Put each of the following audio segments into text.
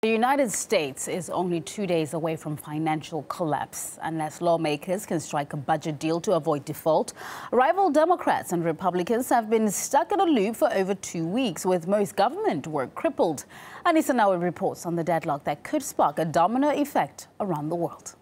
The United States is only 2 days away from financial collapse unless lawmakers can strike a budget deal to avoid default. Rival Democrats and Republicans have been stuck in a loop for over 2 weeks, with most government work crippled. Anissa now reports on the deadlock that could spark a domino effect around the world.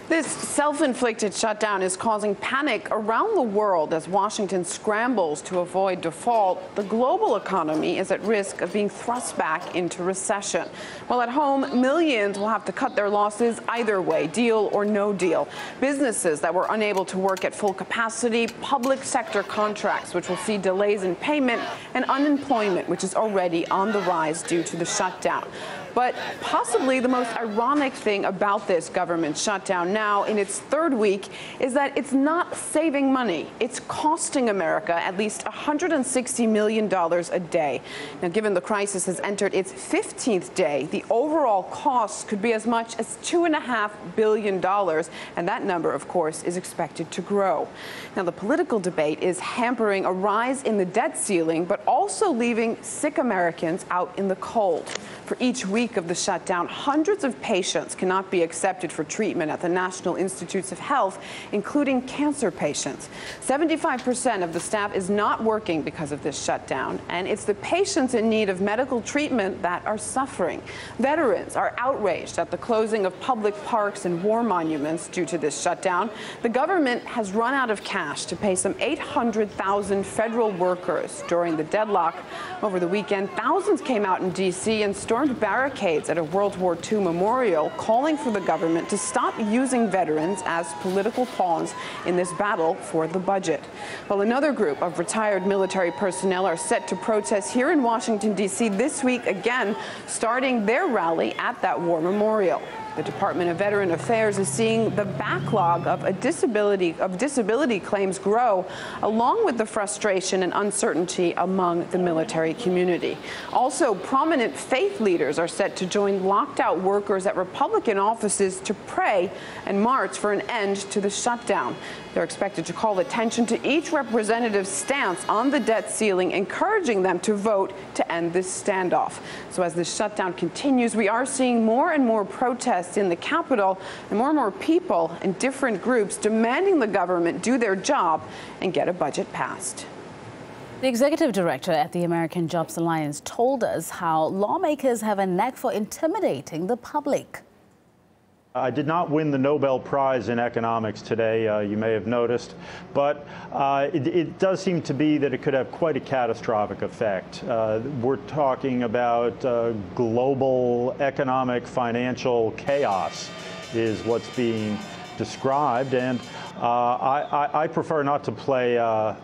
This self-inflicted shutdown is causing panic around the world as Washington scrambles to avoid default. The global economy is at risk of being thrust back into recession. While at home, millions will have to cut their losses either way, deal or no deal. Businesses that were unable to work at full capacity, public sector contracts, which will see delays in payment, and unemployment, which is already on the rise due to the shutdown. But possibly the most ironic thing about this government shutdown now in its third week is that it's not saving money. It's costing America at least $160 million a day. Now, given the crisis has entered its 15th day, the overall cost could be as much as $2.5 billion. And that number, of course, is expected to grow. Now, the political debate is hampering a rise in the debt ceiling, but also leaving sick Americans out in the cold. For each week of the shutdown, hundreds of patients cannot be accepted for treatment at the National Institutes of Health, including cancer patients. 75% of the staff is not working because of this shutdown, and it's the patients in need of medical treatment that are suffering. Veterans are outraged at the closing of public parks and war monuments due to this shutdown. The government has run out of cash to pay some 800,000 federal workers during the deadlock. Over the weekend, thousands came out in D.C. and stormed barricades at a World War II memorial, calling for the government to stop using veterans as political pawns in this battle for the budget. While another group of retired military personnel are set to protest here in Washington, D.C. this week, again starting their rally at that war memorial. The Department of Veteran Affairs is seeing the backlog of disability claims grow, along with the frustration and uncertainty among the military community. Also, prominent faith leaders are set to join locked-out workers at Republican offices to pray and march for an end to the shutdown. They're expected to call attention to each representative's stance on the debt ceiling, encouraging them to vote to end this standoff. So as the shutdown continues, we are seeing more and more protests in the Capitol and more people and different groups demanding the government do their job and get a budget passed. The executive director at the American Jobs Alliance told us how lawmakers have a knack for intimidating the public. I did not win the Nobel Prize in economics today, you may have noticed, but it does seem to be that it could have quite a catastrophic effect. We're talking about global economic financial chaos is what's being described, and I prefer not to play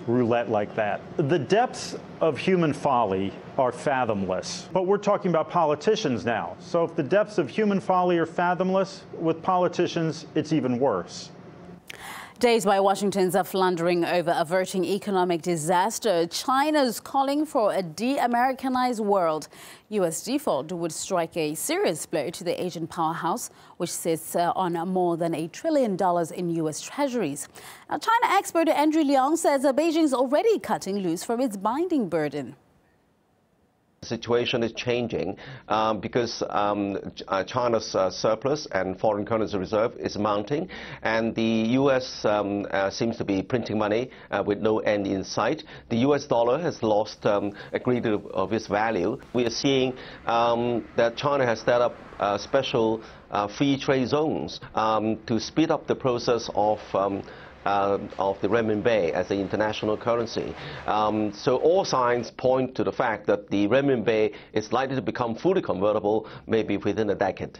roulette like that. The depths of human folly are fathomless, but we're talking about politicians now. So if the depths of human folly are fathomless, with politicians, it's even worse. Days by Washingtons are floundering over averting economic disaster. China's calling for a de-Americanized world. U.S. default would strike a serious blow to the Asian powerhouse, which sits on more than $1 trillion in U.S. treasuries. Now, China expert Andrew Leong says Beijing's already cutting loose from its binding burden. The situation is changing because China's surplus and foreign currency reserve is mounting, and the U.S. seems to be printing money with no end in sight. The U.S. dollar has lost a great deal of its value. We are seeing that China has set up special free trade zones to speed up the process of the renminbi as the international currency. So all signs point to the fact that the renminbi is likely to become fully convertible maybe within a decade.